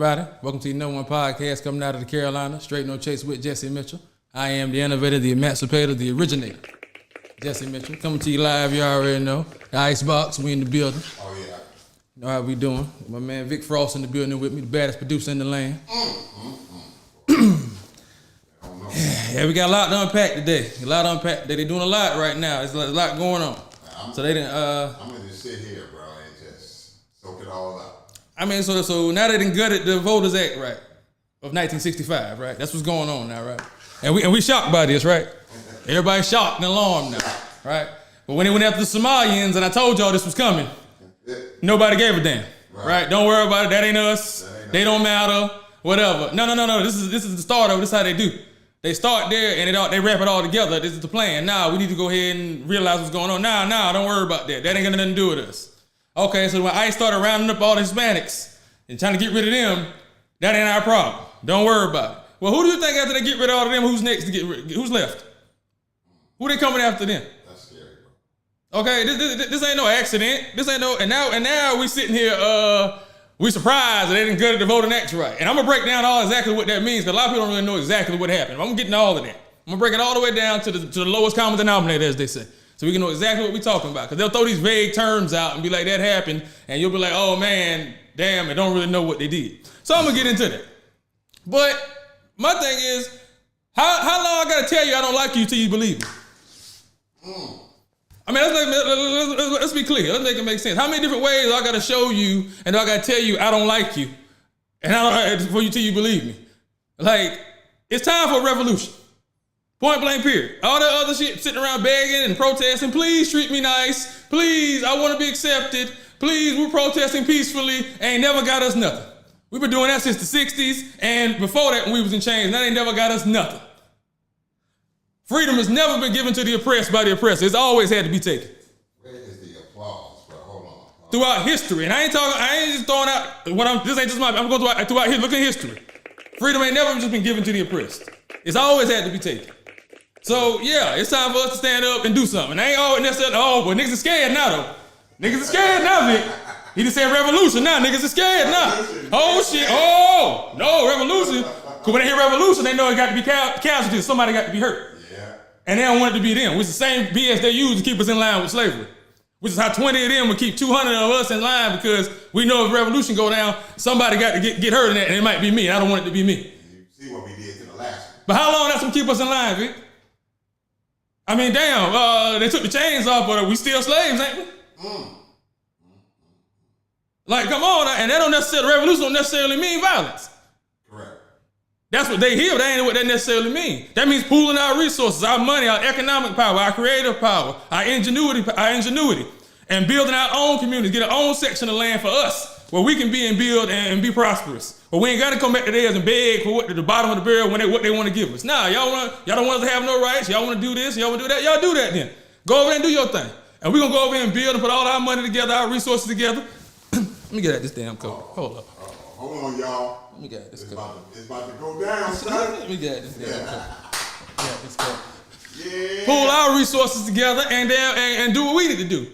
everybody. Welcome to the number one podcast coming out of the Carolina, Straight No Chase with Jesse Mitchell. I am the innovator, the emancipator, the originator, Jesse Mitchell. Coming to you live, you already know. The Icebox, we in the building. Oh, yeah. You know how we doing. My man Vic Frost in the building with me, the baddest producer in the land. Yeah, we got a lot to unpack today. They're doing a lot right now. There's a lot going on. I'm gonna just sit here, bro, and just soak it all up. I mean, so now they done gutted the Voters Act, right, of 1965, right? That's what's going on now, right? And we shocked by this, right? Everybody's shocked and alarmed now, right? But when they went after the Somalians, and I told y'all this was coming, nobody gave a damn, right? Don't worry about it. That ain't us. They don't matter. Whatever. No. This is the start of it. This is how they do. They start there and they wrap it all together. This is the plan. Now we need to go ahead and realize what's going on. Nah, don't worry about that. That ain't got nothing to do with us. Okay, so when ICE started rounding up all the Hispanics and trying to get rid of them, that ain't our problem. Don't worry about it. Well, who do you think after they get rid of all of them, who's next to get rid? Who's left? Who they coming after them? That's scary, bro. Okay, this ain't no accident. This ain't no, and now we sitting here, we surprised that they didn't gut the Voting Act right. And I'm gonna break down all exactly what that means, because a lot of people don't really know exactly what happened. I'm getting all of that. I'm gonna break it all the way down to the lowest common denominator, as they say. So we can know exactly what we're talking about. Because they'll throw these vague terms out and be like, that happened, and you'll be like, oh man, damn, I don't really know what they did. So I'm gonna get into that. But my thing is, how long I gotta tell you I don't like you till you believe me? I mean, let's be clear. Let's make it make sense. How many different ways I gotta show you and I gotta tell you I don't like you, and for you till you believe me? Like, it's time for a revolution. Point blank period. All that other shit, sitting around begging and protesting, please treat me nice. Please, I want to be accepted. Please, we're protesting peacefully. Ain't never got us nothing. We've been doing that since the 60s, and before that when we was in chains, that ain't never got us nothing. Freedom has never been given to the oppressed by the oppressor. It's always had to be taken. Where is the applause, bro? Hold on. Throughout history, and I ain't just throwing out I'm going throughout here. Look at history. Freedom ain't never just been given to the oppressed. It's always had to be taken. So yeah, it's time for us to stand up and do something. I ain't always necessarily, but niggas are scared now though. Niggas are scared now, Vic. He just said revolution now. Niggas are scared now. Oh shit. Oh no, revolution. Cause when they hear revolution, they know it got to be casualties. Somebody got to be hurt. Yeah. And they don't want it to be them, which is the same BS they use to keep us in line with slavery. Which is how 20 of them would keep 200 of us in line, because we know if revolution go down, somebody got to get hurt in that, and it might be me. I don't want it to be me. You see what we did to the last one. But how long that's gonna keep us in line, Vic? I mean, damn, they took the chains off, but we still slaves, ain't we? Like, come on, and revolution don't necessarily mean violence. Correct. That's what they hear, that ain't what that necessarily mean. That means pooling our resources, our money, our economic power, our creative power, our ingenuity, and building our own community, get our own section of land for us, where we can be and build and be prosperous. But we ain't gotta come back to theirs and beg for the bottom of the barrel what they want to give us. Nah, y'all don't want us to have no rights. Y'all want to do this, y'all want to do that. Y'all do that then. Go over there and do your thing. And we're gonna go over here and build and put all our money together, our resources together. Let me get at this damn coat. Hold up. Hold on, y'all. Let me get at this coat. It's about to go down, son. Let me get at this damn coat. Yeah, this coat. Yeah. Pull our resources together and do what we need to do.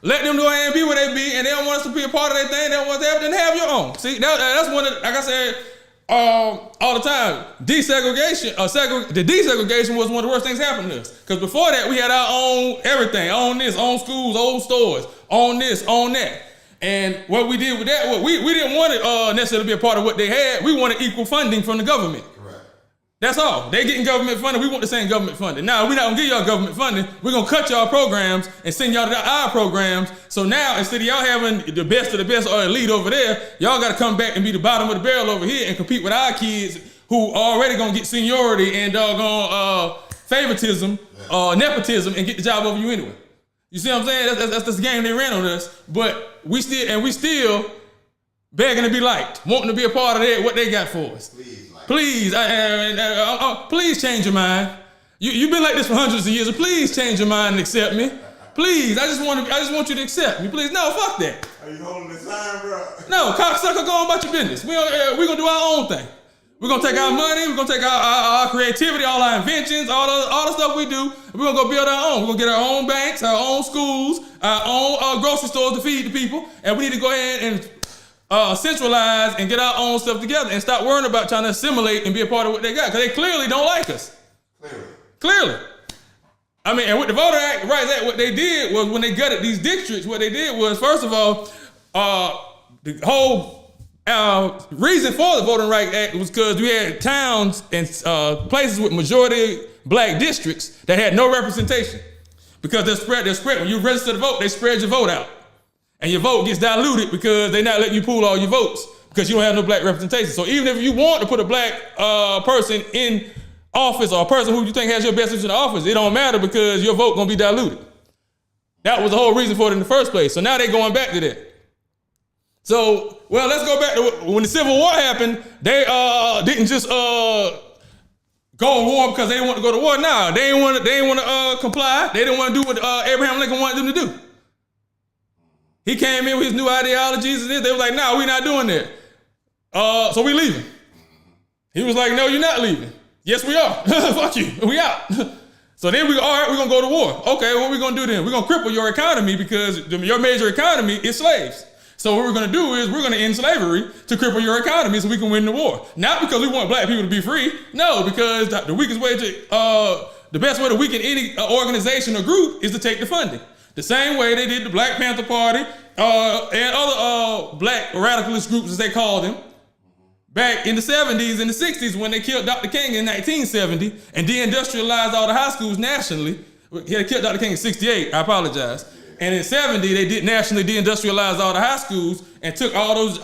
Let them go ahead and be where they be, and they don't want us to be a part of their thing. They don't want us to have it, then have your own. See, that's one of, like I said, all the time, desegregation, the desegregation was one of the worst things happening to us. Because before that, we had our own everything, own this, own schools, own stores, own this, own that. And what we did with that, we didn't want it necessarily to be a part of what they had. We wanted equal funding from the government. That's all. They getting government funding. We want the same government funding. Now, we're not going to give y'all government funding. We're going to cut y'all programs and send y'all to our programs. So now, instead of y'all having the best of the best or elite over there, y'all got to come back and be the bottom of the barrel over here and compete with our kids who already going to get seniority and doggone favoritism, nepotism, and get the job over you anyway. You see what I'm saying? That's the game they ran on us. But we still begging to be liked, wanting to be a part of that, what they got for us. Please, please change your mind. You've been like this for hundreds of years. So please change your mind and accept me. Please, I just want you to accept me. Please, no, fuck that. Are you holding the sign, bro? No, cocksucker, go on about your business. We're gonna do our own thing. We're gonna take our money. We're gonna take our creativity, all our inventions, all the stuff we do. We're gonna go build our own. We're gonna get our own banks, our own schools, our own grocery stores to feed the people. And we need to go ahead and centralize and get our own stuff together and stop worrying about trying to assimilate and be a part of what they got, because they clearly don't like us. Clearly. I mean, and with the Voter Act, right, what they did was when they gutted these districts, what they did was, first of all, the whole reason for the Voting Rights Act was because we had towns and places with majority black districts that had no representation. Because they're spread. When you register to vote, they spread your vote out. And your vote gets diluted because they're not letting you pool all your votes because you don't have no black representation. So even if you want to put a black person in office, or a person who you think has your best interest in office, it don't matter because your vote gonna be diluted. That was the whole reason for it in the first place. So now they're going back to that. So, well, let's go back to when the Civil War happened. They didn't just go to war because they didn't want to go to war. No, they didn't want to comply. They didn't want to do what Abraham Lincoln wanted them to do. He came in with his new ideologies and they were like, no, we're not doing that. So we leaving. He was like, no, you're not leaving. Yes, we are. Fuck you. We out. So then all right, we're going to go to war. Okay, what are we going to do then? We're going to cripple your economy because your major economy is slaves. So what we're going to do is we're going to end slavery to cripple your economy so we can win the war. Not because we want black people to be free. No, because the weakest way the best way to weaken any organization or group is to take the funding. The same way they did the Black Panther Party and other black radicalist groups, as they called them, back in the 70s and the 60s when they killed Dr. King in 1970 and deindustrialized all the high schools nationally. They killed Dr. King in 68, I apologize. And in 70, they did nationally deindustrialize all the high schools and took all those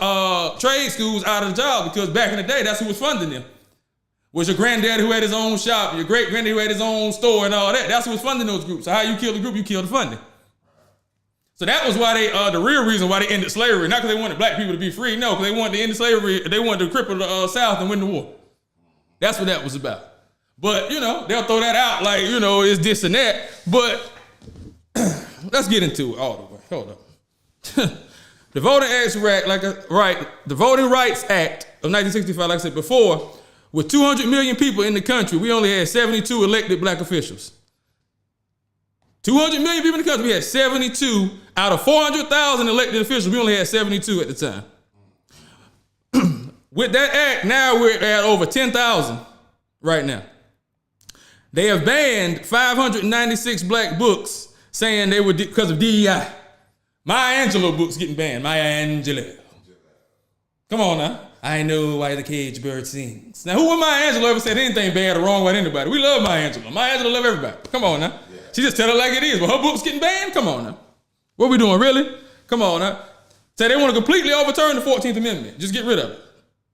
trade schools out of the job because back in the day, that's who was funding them. Was your granddaddy who had his own shop, your great granddaddy who had his own store and all that. That's who was funding those groups. So how you kill the group, you kill the funding. So that was why they, the real reason why they ended slavery. Not because they wanted black people to be free, no, because they wanted to end slavery, they wanted to cripple the South and win the war. That's what that was about. But, they'll throw that out like, it's this and that. But let's get into it all the way. Hold up. The the Voting Rights Act of 1965, like I said before, with 200 million people in the country, we only had 72 elected black officials. 200 million people in the country, we had 72 out of 400,000 elected officials. We only had 72 at the time. With that act, now we're at over 10,000 right now. They have banned 596 black books saying they were because of DEI. Maya Angelou books getting banned. Maya Angelou. Come on now. I know why the caged bird sings. Now, who would Maya Angelou ever said anything bad or wrong about anybody? We love Maya Angelou. Maya Angelou love everybody. Come on now. Yeah. She just tell it like it is. But her book's getting banned? Come on now. What we doing, really? Come on now. Say they want to completely overturn the 14th Amendment. Just get rid of it.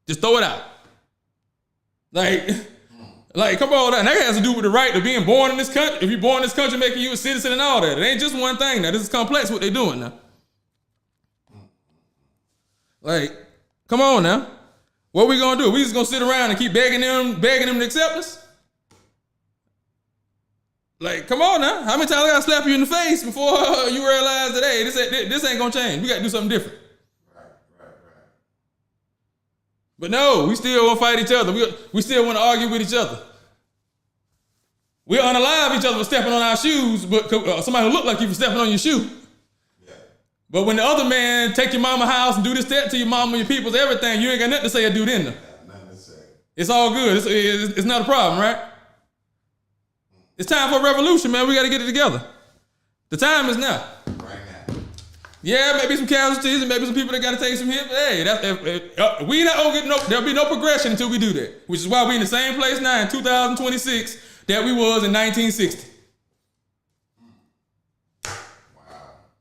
Just throw it out. Like, come on now. And that has to do with the right of being born in this country. If you're born in this country, making you a citizen and all that. It ain't just one thing now. This is complex what they're doing now. Like, come on now. What we gonna do? We just gonna sit around and keep begging them to accept us? Like, come on now. How many times I gotta slap you in the face before you realize that, hey, this ain't gonna change. We gotta do something different. Right. But no, we still wanna fight each other. We still wanna argue with each other. We'll unalive each other for stepping on our shoes, but somebody who look like you for stepping on your shoe. But when the other man take your mama house and do this, that to your mama, your peoples, everything, you ain't got nothing to say or do then. Nothing to say. It's all good. It's not a problem, right? It's time for a revolution, man. We got to get it together. The time is now. Right now. Yeah, maybe some casualties and maybe some people that got to take some hits. Hey, we not gonna get there'll be no progression until we do that. Which is why we in the same place now in 2026 that we was in 1960.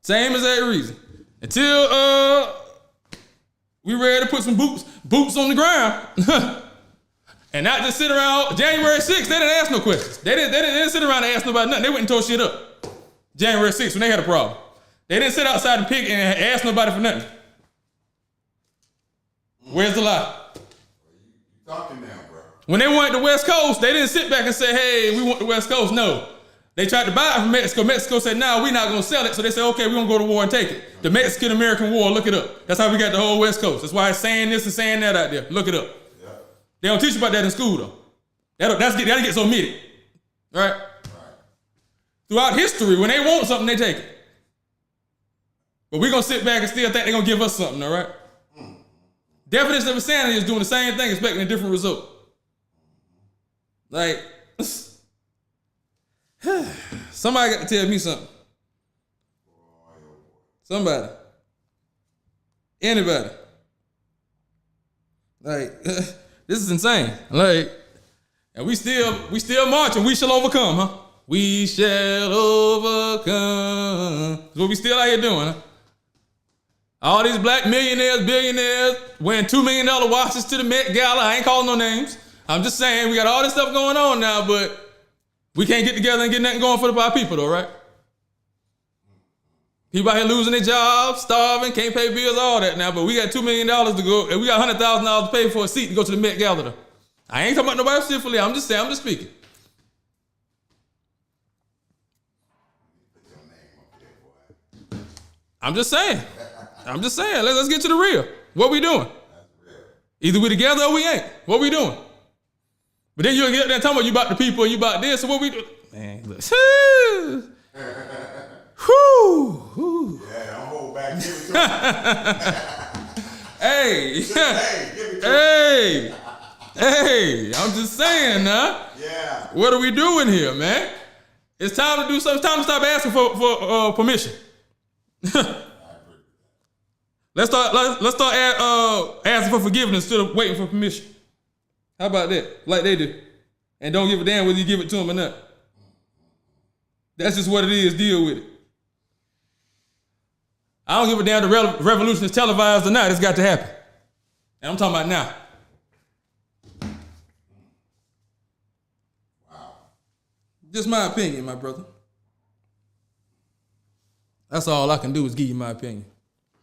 Same exact reason. Until we ready to put some boots on the ground. And not just sit around. January 6th, they didn't ask no questions. They didn't sit around and ask nobody nothing. They went and tore shit up. January 6th when they had a problem. They didn't sit outside and pick and ask nobody for nothing. Where's the lie? You talking now, bro. When they wanted the West Coast, they didn't sit back and say, hey, we want the West Coast. No. They tried to buy it from Mexico. Mexico said, no, we're not going to sell it. So they said, okay, we're going to go to war and take it. The Mexican-American War, look it up. That's how we got the whole West Coast. That's why it's saying this and saying that out there. Look it up. Yeah. They don't teach you about that in school, though. That'll get so omitted. Right? Throughout history, when they want something, they take it. But we're going to sit back and still think they're going to give us something, all right? Definition of insanity is doing the same thing, expecting a different result. Like, somebody got to tell me something. Somebody. Anybody. Like, this is insane. Like, and we still marching. We shall overcome, huh? We shall overcome. That's what we still out here doing, huh? All these black millionaires, billionaires, wearing $2 million watches to the Met Gala. I ain't calling no names. I'm just saying we got all this stuff going on now, but we can't get together and get nothing going for our people, though, right? People out here losing their jobs, starving, can't pay bills, all that now, but we got $2 million to go, and we got $100,000 to pay for a seat to go to the Met Gala, though. I ain't talking about nobody specifically. I'm just saying, I'm just speaking. I'm just saying. Let's get to the real. What we doing? Either we together or we ain't. What we doing? But then you'll get there talking about you about the people and you about this. So what we do? Man, look. Whew. Yeah, don't hold back. Give it to Hey, I'm just saying, huh? Yeah. What are we doing here, man? It's time to do something. It's time to stop asking for permission. Let's start asking for forgiveness instead of waiting for permission. How about that? Like they do. And don't give a damn whether you give it to them or not. That's just what it is. Deal with it. I don't give a damn the revolution is televised or not. It's got to happen. And I'm talking about now. Wow. Just my opinion, my brother. That's all I can do is give you my opinion.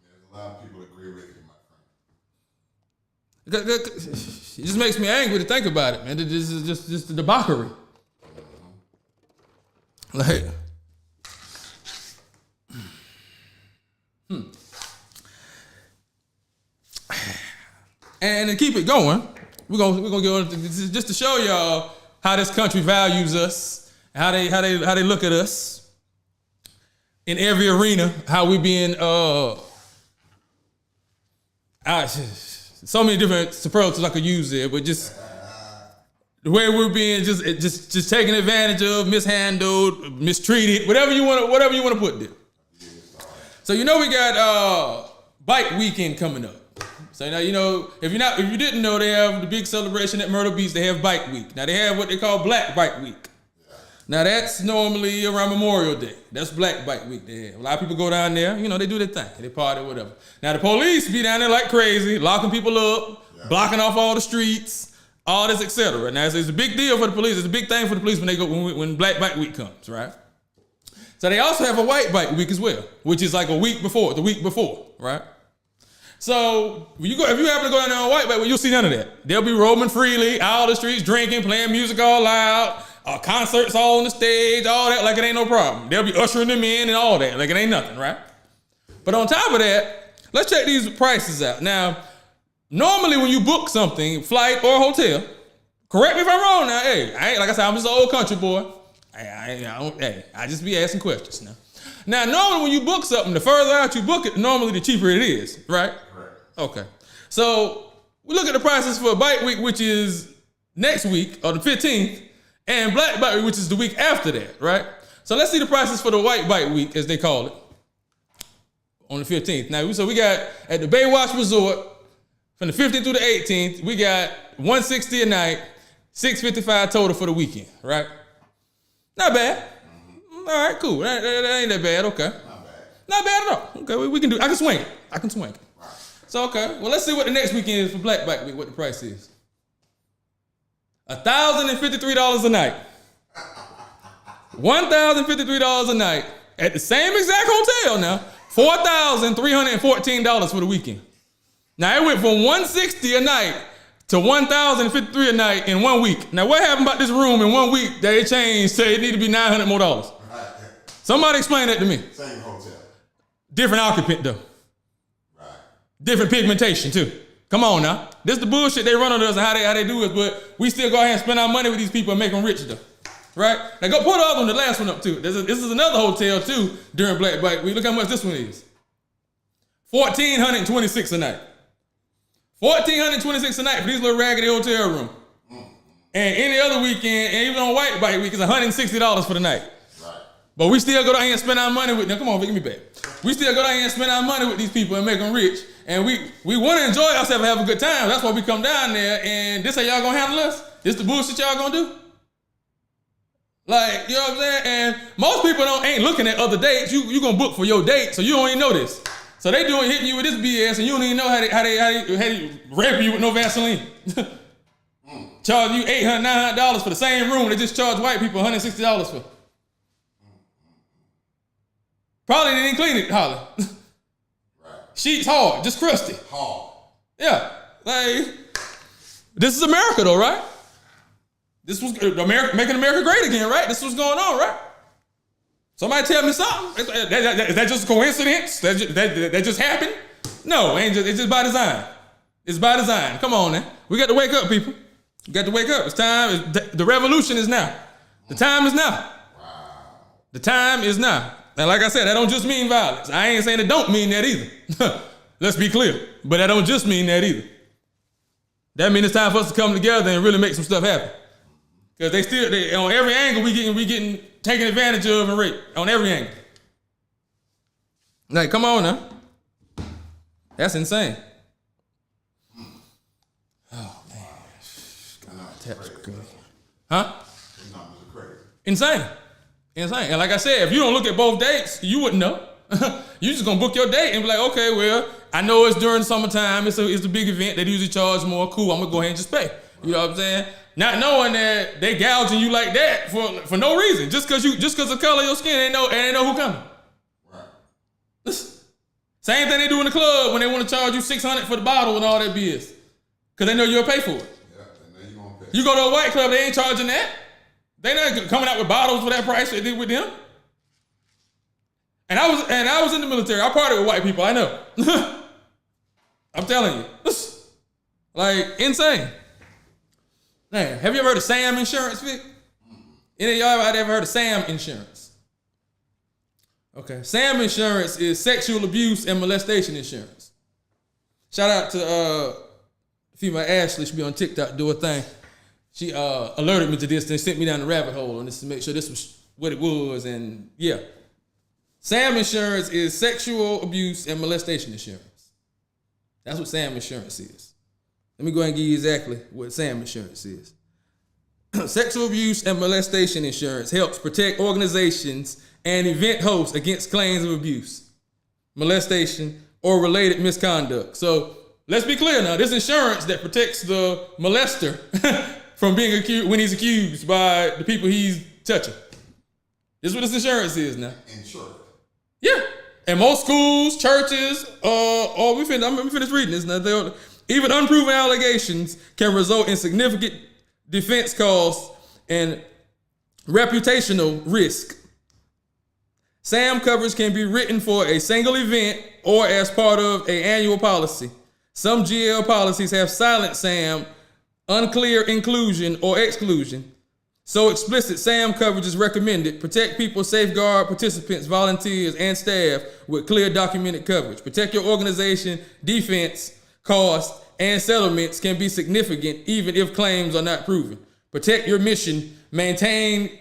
There's a lot of people agree with you, my friend. It just makes me angry to think about it, man. This is just the debauchery. Like, And to keep it going, we're gonna go just to show y'all how this country values us, how they look at us in every arena, how we being so many different superlatives I could use there, but just the way we're being just taken advantage of, mishandled, mistreated, whatever you want to put there. So we got Bike Weekend coming up. So now if you didn't know, they have the big celebration at Myrtle Beach. They have Bike Week. Now they have what they call Black Bike Week. Now that's normally around Memorial Day. That's Black Bike Week. They have. A lot of people go down there. They do their thing. They party, whatever. Now the police be down there like crazy, locking people up, blocking off all the streets, all this, etc. Now it's a big deal for the police. It's a big thing for the police when Black Bike Week comes, right? So they also have a White Bike Week as well, which is like the week before, right? So if you happen to go down there on White Bike Week, you'll see none of that. They'll be roaming freely, out the streets, drinking, playing music all loud, concerts all on the stage, all that, like it ain't no problem. They'll be ushering them in and all that, like it ain't nothing, right? But on top of that, let's check these prices out. Now, normally when you book something, flight or hotel, correct me if I'm wrong now, like I said, I'm just an old country boy. I just be asking questions now. Now, normally when you book something, the further out you book it, normally the cheaper it is, right? Okay. So we look at the prices for Bike Week, which is next week, or the 15th, and Black Bike Week, which is the week after that, right? So let's see the prices for the White Bike Week, as they call it, on the 15th. Now, so we got at the Baywatch Resort, from the 15th through the 18th, we got $160 a night, $655 total for the weekend, right? Not bad. All right, cool. That ain't that bad. Okay. Not bad at all. Okay, we can do it. I can swing it. So, okay. Well, let's see what the next weekend is for Black Bike Week, what the price is. $1,053 a night. $1,053 a night at the same exact hotel now. $4,314 for the weekend. Now, it went from $160 a night to $1,053 a night in 1 week. Now, what happened about this room in 1 week that it changed to it need to be $900 more? Somebody explain that to me. Same hotel. Different occupant, though. Right. Different pigmentation, too. Come on now. This is the bullshit they run on us and how they do it, but we still go ahead and spend our money with these people and make them rich, though. Right? Now, go put the other one, the last one up, too. This is another hotel, too, during Black Bike Week. Look how much this one is. $1,426 a night. $1,426 a night for these little raggedy hotel room. And any other weekend, and even on White Bike Week, it's $160 for the night. Right. But we still go down here and spend our money with them. Come on, Vic, give me back. We still go down here and spend our money with these people and make them rich. And we want to enjoy ourselves and have a good time. That's why we come down there. And this how y'all gonna handle us? This the bullshit y'all gonna do? Like, you know what I'm saying? And most people ain't looking at other dates. You gonna book for your date, so you don't even know this. So they hitting you with this BS, and you don't even know how they rape you with no Vaseline. Charge you $800, $900 for the same room they just charge white people $160 for. Probably they didn't clean it, Holly. Right. Sheets hard, just crusty. Hard. Yeah, like this is America though, right? This was America making America great again, right? This was going on, right? Somebody tell me something. Is that just a coincidence? That just happened? No, it's just by design. It's by design. Come on, man. We got to wake up, people. You got to wake up. It's time. The revolution is now. The time is now. Wow. The time is now. And like I said, that don't just mean violence. I ain't saying it don't mean that either. Let's be clear. But that don't just mean that either. That means it's time for us to come together and really make some stuff happen. Because they on every angle we getting taken advantage of and raped. On every angle. Like, come on now. That's insane. Oh man. That's crazy. Huh? Insane. And like I said, if you don't look at both dates, you wouldn't know. You just gonna book your date and be like, okay, well, I know it's during summertime. It's a big event. They usually charge more. Cool. I'm gonna go ahead and just pay. You know what I'm saying? Not knowing that they gouging you like that for no reason, just cause the color of your skin ain't know who coming. Right. Same thing they do in the club when they want to charge you $600 for the bottle and all that BS, cause they know you'll pay for it. Yeah, and then you gonna pay. You go to a white club, they ain't charging that. They not coming out with bottles for that price they did with them. And I was in the military. I partied with white people. I know. I'm telling you, like insane. Man, have you ever heard of SAM insurance, Vic? Any of y'all ever heard of SAM insurance? Okay, SAM insurance is sexual abuse and molestation insurance. Shout out to female Ashley. She be on TikTok, do a thing. She alerted me to this and sent me down the rabbit hole on this to make sure this was what it was. And yeah, SAM insurance is sexual abuse and molestation insurance. That's what SAM insurance is. Let me go ahead and give you exactly what SAM insurance is. Sexual abuse and molestation insurance helps protect organizations and event hosts against claims of abuse, molestation, or related misconduct. So let's be clear now. This insurance that protects the molester from being accused when he's accused by the people he's touching. This is what this insurance is now. Insured. Yeah. And most schools, churches, I'm finished reading this now. Even unproven allegations can result in significant defense costs and reputational risk. SAM coverage can be written for a single event or as part of an annual policy. Some GL policies have silent SAM, unclear inclusion or exclusion. So explicit SAM coverage is recommended. Protect people, safeguard participants, volunteers, and staff with clear documented coverage. Protect your organization, defense, costs, and settlements can be significant even if claims are not proven. Protect your mission, maintain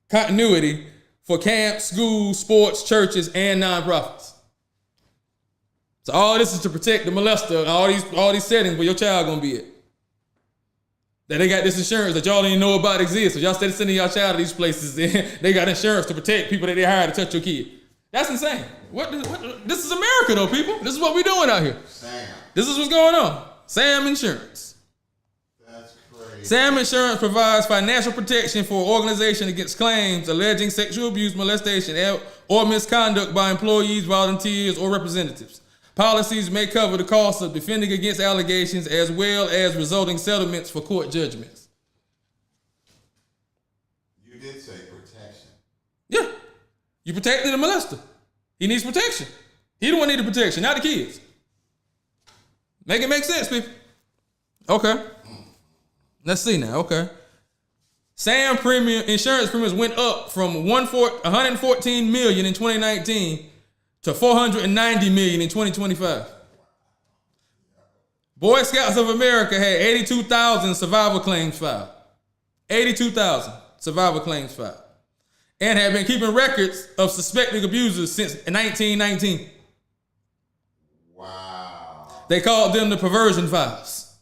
continuity for camps, schools, sports, churches, and nonprofits. So all this is to protect the molester, all these settings where your child gonna be at. That they got this insurance that y'all didn't know about exists. So y'all started sending y'all child to these places, they got insurance to protect people that they hired to touch your kid. That's insane. This is America though, people. This is what we doing out here. SAM. This is what's going on. SAM insurance. That's crazy. SAM insurance provides financial protection for an organization against claims alleging sexual abuse, molestation, or misconduct by employees, volunteers, or representatives. Policies may cover the cost of defending against allegations as well as resulting settlements for court judgments. You did say protection. Yeah. You protected the molester. He needs protection. He the one need the protection, not the kids. Make it make sense, people. Okay. Let's see now. Okay. SAM insurance premiums went up from $114 million in 2019 to $490 million in 2025. Boy Scouts of America had 82,000 survival claims filed. 82,000 survival claims filed. And had been keeping records of suspected abusers since 1919. Wow. They called them the perversion files.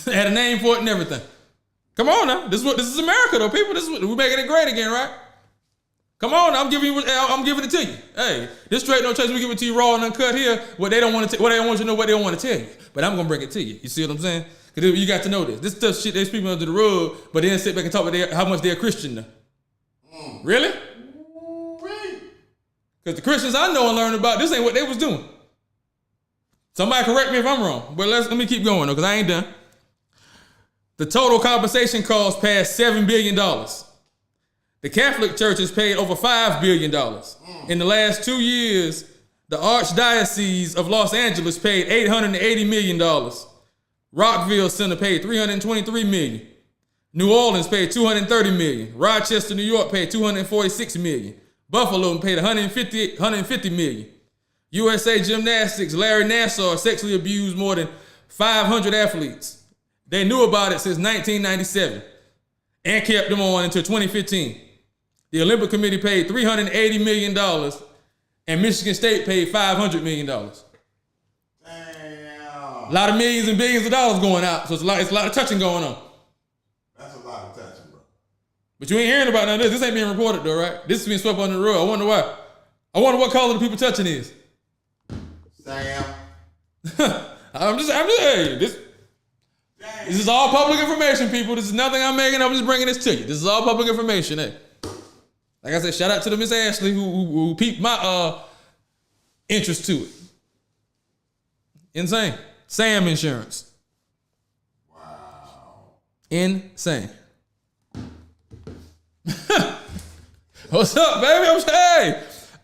They had a name for it and everything. Come on now. This is America though, people. We're making it great again, right? Come on, I'm giving it to you. Hey, this Straight No Chase, we give it to you raw and uncut here. What they don't want to, what they don't want you to know, what they don't want to tell you. But I'm gonna bring it to you. You see what I'm saying? Because you got to know this. This stuff shit they sweep under the rug, but then sit back and talk about how much they're Christian now. Really? Because the Christians I know and learned about, this ain't what they was doing. Somebody correct me if I'm wrong, but let me keep going though, because I ain't done. The total compensation cost passed $7 billion. The Catholic Church has paid over $5 billion. In the last 2 years, the Archdiocese of Los Angeles paid $880 million. Rockville Center paid $323 million. New Orleans paid $230 million. Rochester, New York paid $246 million. Buffalo paid $150 million. USA Gymnastics, Larry Nassar sexually abused more than 500 athletes. They knew about it since 1997 and kept them on until 2015. The Olympic Committee paid $380 million and Michigan State paid $500 million. Damn. A lot of millions and billions of dollars going out, so it's a lot of touching going on. That's a lot of touching, bro. But you ain't hearing about none of this. This ain't being reported though, right? This is being swept under the rug. I wonder why. I wonder what color the people touching is. Sam. I'm just, hey, this is all public information, people. This is nothing I'm making. I'm just bringing this to you. This is all public information, hey. Like I said, shout out to the Miss Ashley who piqued my interest to it. Insane. Sam Insurance. Wow. Insane. What's up, baby? I'm saying,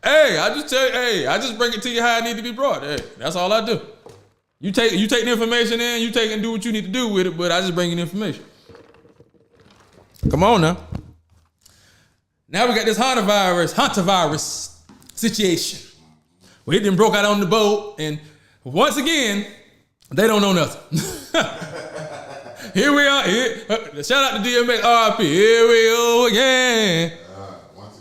hey, I just tell you, hey, I just bring it to you how it need to be brought. Hey, that's all I do. You take the information in, you take and do what you need to do with it, but I just bring you the information. Come on now. Now we got this hantavirus situation. Well, it done broke out on the boat, and once again, they don't know nothing. Here we are. Shout out to DMX, RIP. Here we go again.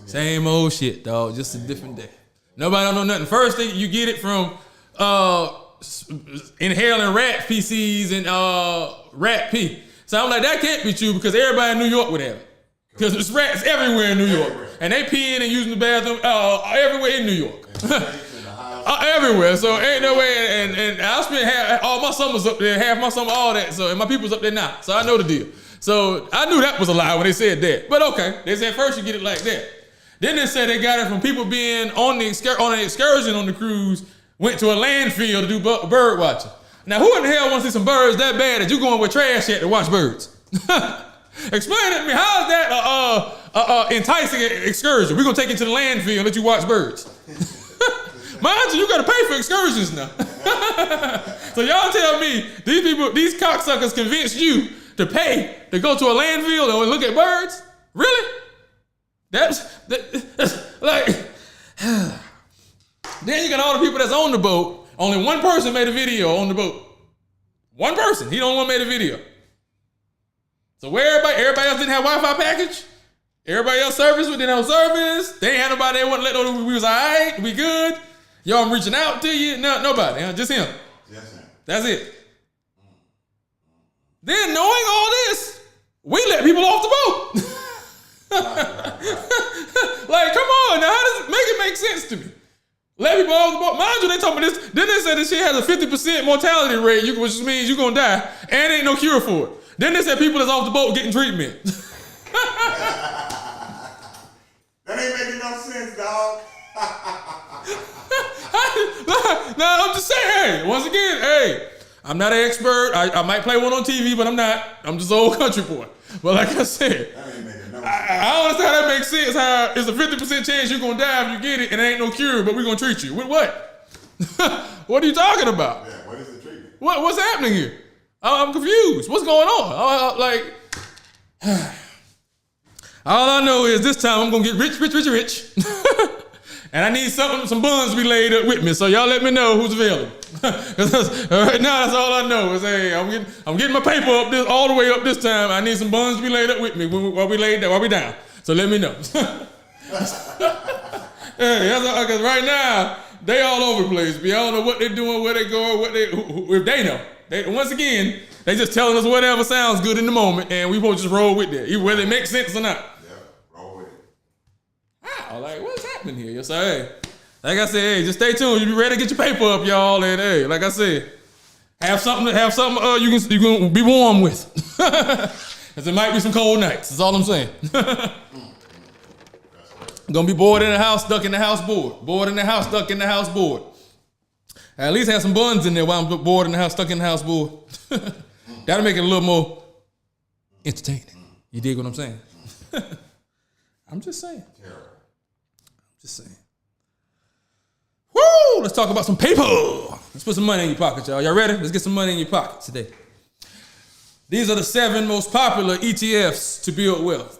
Same old shit, dog. Just a different day. Nobody don't know nothing. First thing, you get it from inhaling rat feces and rat pee. So I'm like, that can't be true because everybody in New York would have it. Because there's rats everywhere in New York. And they peeing and using the bathroom everywhere in New York. Everywhere. So ain't no way. And I spent all my summers up there, half my summer, all that. So and my people's up there now. So I know the deal. So I knew that was a lie when they said that. But okay, they said first you get it like that. Then they said they got it from people being on an excursion on the cruise, went to a landfill to do bird watching. Now who in the hell wants to see some birds that bad that you going with trash at to watch birds? Explain it to me. How is that enticing excursion? We're gonna take you to the landfill and let you watch birds. Mind you gotta pay for excursions now. So y'all tell me these cocksuckers convinced you to pay to go to a landfill and look at birds? Really? That's like. Then you got all the people that's on the boat. Only one person made a video on the boat. One person. He the only one made a video. So where everybody else didn't have Wi-Fi package? Everybody else service, we didn't have service. They ain't had nobody, they wouldn't let know we was all right, we good. Y'all, I'm reaching out to you. No, nobody, just him. Yes, sir. That's it. Then knowing all this, we let people off the boat. Like, come on, now how does it make sense to me? Let people off the boat. Mind you, they talking about this. Then they said this shit has a 50% mortality rate, which means you're gonna die, and ain't no cure for it. Then they said people that's off the boat getting treatment. That ain't making no sense, dog. Now I'm just saying, hey, once again, hey, I'm not an expert. I might play one on TV, but I'm not. I'm just an old country boy. But like I said, That ain't making no sense. I don't understand how that makes sense. How it's a 50% chance you're gonna die if you get it, and there ain't no cure, but we're gonna treat you. With what? What are you talking about? Yeah, what is the treatment? What's happening here? I'm confused. What's going on? All I know is this time I'm gonna get rich. And I need some buns to be laid up with me. So y'all let me know who's available. Because right now, that's all I know is, hey, I'm getting my paper up this all the way up this time. I need some buns to be laid up with me while we down. So let me know. Hey, because right now, they all over the place. I don't know what they're doing, where they going, if they know. Once again, they just telling us whatever sounds good in the moment, and we supposed to just roll with that, whether it makes sense or not. Yeah, roll with it. Wow, like, what's happening here? So, hey, like I said, hey, just stay tuned. You be ready to get your paper up, y'all, and hey, like I said, have something you can be warm with. Because there might be some cold nights. That's all I'm saying. Gonna be bored in the house, stuck in the house, bored. Bored in the house, stuck in the house, bored. At least have some buns in there while I'm bored in the house, stuck in the house, bored. That'll make it a little more entertaining. You dig what I'm saying? I'm just saying. Woo! Let's talk about some paper. Let's put some money in your pocket, y'all. Y'all ready? Let's get some money in your pocket today. These are the 7 most popular ETFs to build wealth.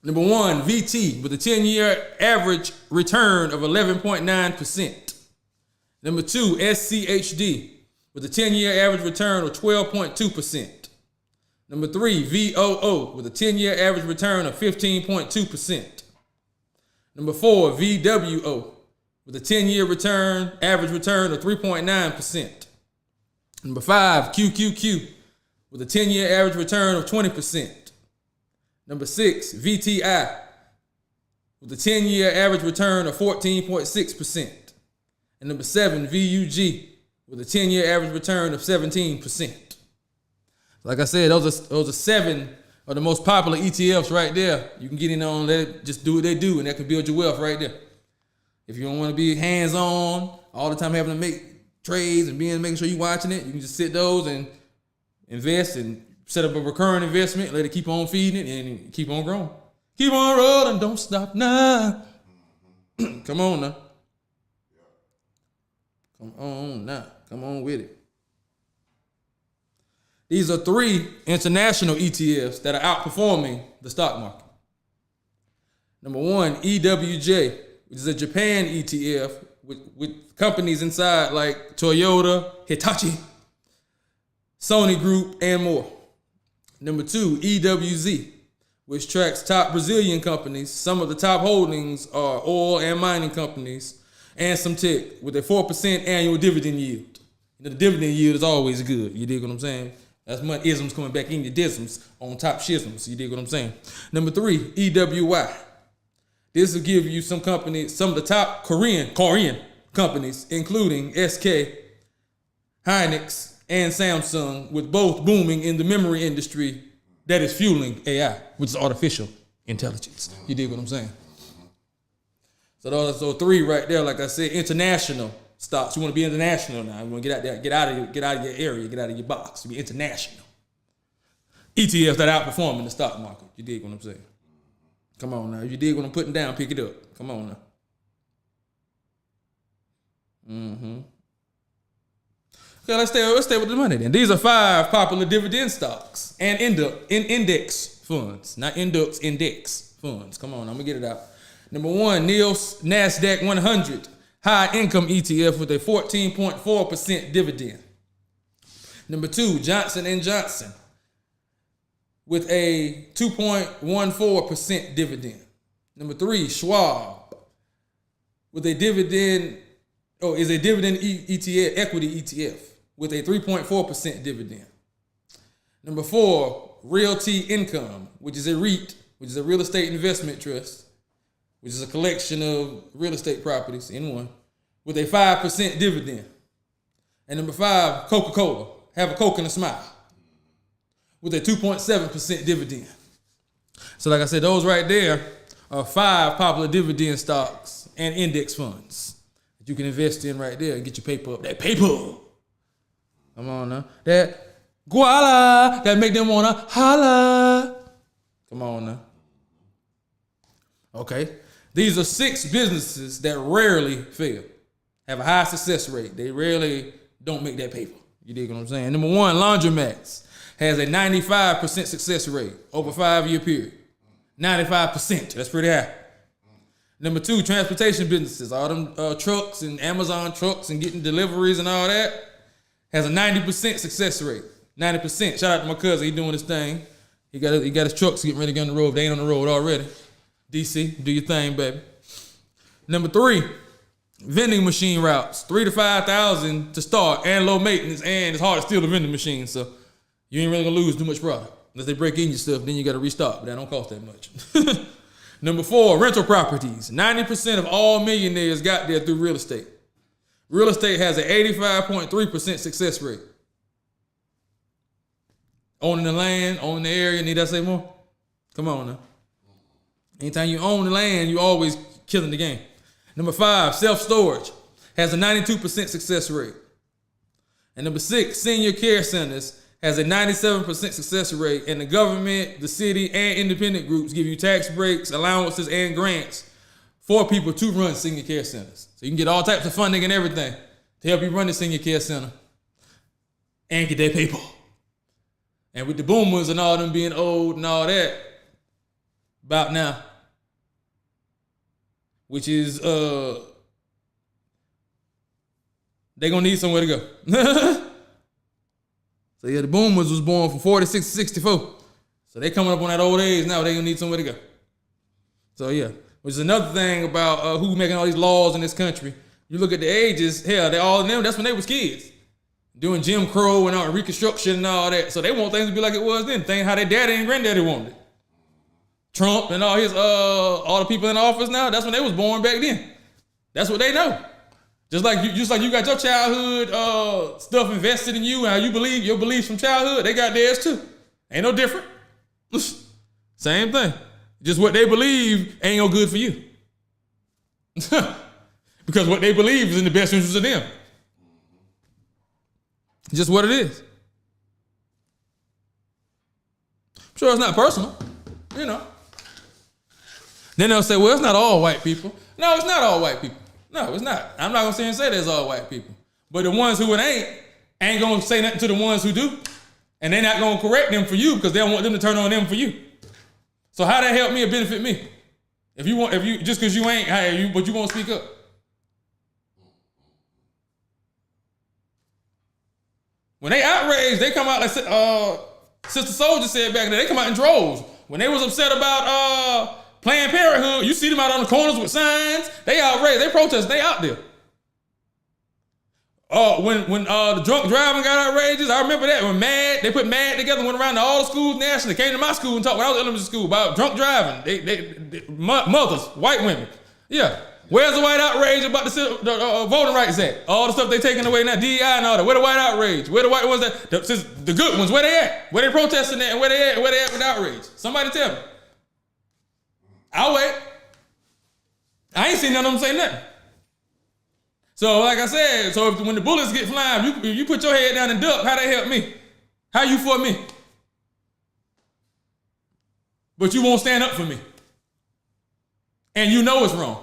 Number 1, VT with a 10-year average return of 11.9%. Number 2, SCHD with a 10-year average return of 12.2%. Number 3, VOO with a 10-year average return of 15.2%. Number 4, VWO with a 10-year average return of 3.9%. Number 5, QQQ with a 10-year average return of 20%. Number 6, VTI with a 10-year average return of 14.6%. And number 7, VUG with a 10-year average return of 17%. Like I said, those are 7 of the most popular ETFs right there. You can get in on, let it just do what they do, and that can build your wealth right there. If you don't want to be hands-on, all the time having to make trades and making sure you're watching it, you can just sit those and invest and set up a recurring investment, let it keep on feeding it, and keep on growing. Keep on rolling, don't stop now. Come on now. Come on now. Come on with it. These are 3 international ETFs that are outperforming the stock market. Number 1, EWJ, which is a Japan ETF with companies inside like Toyota, Hitachi, Sony Group, and more. Number 2, EWZ, which tracks top Brazilian companies. Some of the top holdings are oil and mining companies and some tech with a 4% annual dividend yield. You know, the dividend yield is always good. You dig what I'm saying? That's money isms coming back in your disms on top shisms. You dig what I'm saying? Number 3, EWY. This will give you some companies, some of the top Korean companies, including SK, Hynix, and Samsung, with both booming in the memory industry that is fueling AI, which is artificial intelligence. You dig what I'm saying? So those are 3 right there. Like I said, international stocks. You want to be international now. You want to get out there, get out of your area, get out of your box. To be international. ETFs that outperform in the stock market. You dig what I'm saying? Come on now. If you dig what I'm putting down, pick it up. Come on now. Okay, let's stay with the money then. These are 5 popular dividend stocks and index funds, not index funds. Come on, I'm gonna get it out. Number 1, NIOS NASDAQ 100 high income ETF with a 14.4% dividend. Number 2, Johnson & Johnson with a 2.14% dividend. Number 3, Schwab with a dividend ETF, equity ETF with a 3.4% dividend. Number 4, Realty Income, which is a REIT, which is a real estate investment trust, which is a collection of real estate properties in one, with a 5% dividend. And number 5, Coca-Cola, have a Coke and a smile, with a 2.7% dividend. So like I said, those right there are 5 popular dividend stocks and index funds that you can invest in right there and get your paper up. That paper. Come on now. That guala that make them wanna holla. Come on now. Okay. These are 6 businesses that rarely fail. Have a high success rate. They rarely don't make that paper. You dig what I'm saying? Number 1, Laundromats has a 95% success rate over a 5-year period. 95%. That's pretty high. Number 2, transportation businesses, all them trucks and Amazon trucks and getting deliveries and all that, has a 90% success rate. 90%. Shout out to my cousin, he doing his thing. He got his trucks getting ready to get on the road. They ain't on the road already. DC, do your thing, baby. Number 3, vending machine routes, 3,000 to 5,000 to start, and low maintenance, and it's hard to steal the vending machine, so you ain't really gonna lose too much profit. Unless they break in your stuff, then you gotta restock, but that don't cost that much. Number 4, rental properties. 90% of all millionaires got there through real estate. Real estate has an 85.3% success rate. Owning the land, owning the area, need I say more? Come on now. Anytime you own the land, you always killing the game. Number 5, self-storage has a 92% success rate. And number 6, senior care centers has a 97% success rate, and the government, the city, and independent groups give you tax breaks, allowances, and grants for people to run senior care centers. So you can get all types of funding and everything to help you run the senior care center and get their people. And with the boomers and all them being old and all that, about now, which is, they gonna need somewhere to go. So yeah, the boomers was born from 46 to 64. So they coming up on that old age now, they gonna need somewhere to go. So yeah, which is another thing about who making all these laws in this country. You look at the ages, hell, they all of them, that's when they was kids. Doing Jim Crow and all Reconstruction and all that. So they want things to be like it was then. Think how their daddy and granddaddy wanted it. Trump and all his all the people in office now, that's when they was born back then. That's what they know. Just like you got your childhood stuff invested in you and how you believe your beliefs from childhood, they got theirs too. Ain't no different. Same thing. Just what they believe ain't no good for you. Because what they believe is in the best interest of them. Just what it is. I'm sure it's not personal, you know. Then they'll say, well, it's not all white people. No, it's not all white people. No, it's not. I'm not gonna sit and say there's all white people. But the ones who it ain't gonna say nothing to the ones who do. And they're not gonna correct them for you because they don't want them to turn on them for you. So how that help me or benefit me? If you just because you ain't, but you won't speak up. When they outraged, they come out like Sister Soldier said back then, they come out in droves. When they was upset about Planned Parenthood, you see them out on the corners with signs. They outraged, they protest, they out there. When the drunk driving got outrageous, I remember that. When they put MAD together, went around to all the schools nationally, came to my school and talked when I was in elementary school about drunk driving. They mothers, white women. Yeah. Where's the white outrage about the Voting Rights Act? All the stuff they taking away now, DEI and all that. Where the white outrage? Where the white ones the good ones, where they at? Where they protesting at and where they at with outrage? Somebody tell me. I'll wait. I ain't seen none of them say nothing. So like I said, when the bullets get flying, you put your head down and duck, how they help me? How you for me? But you won't stand up for me. And you know it's wrong.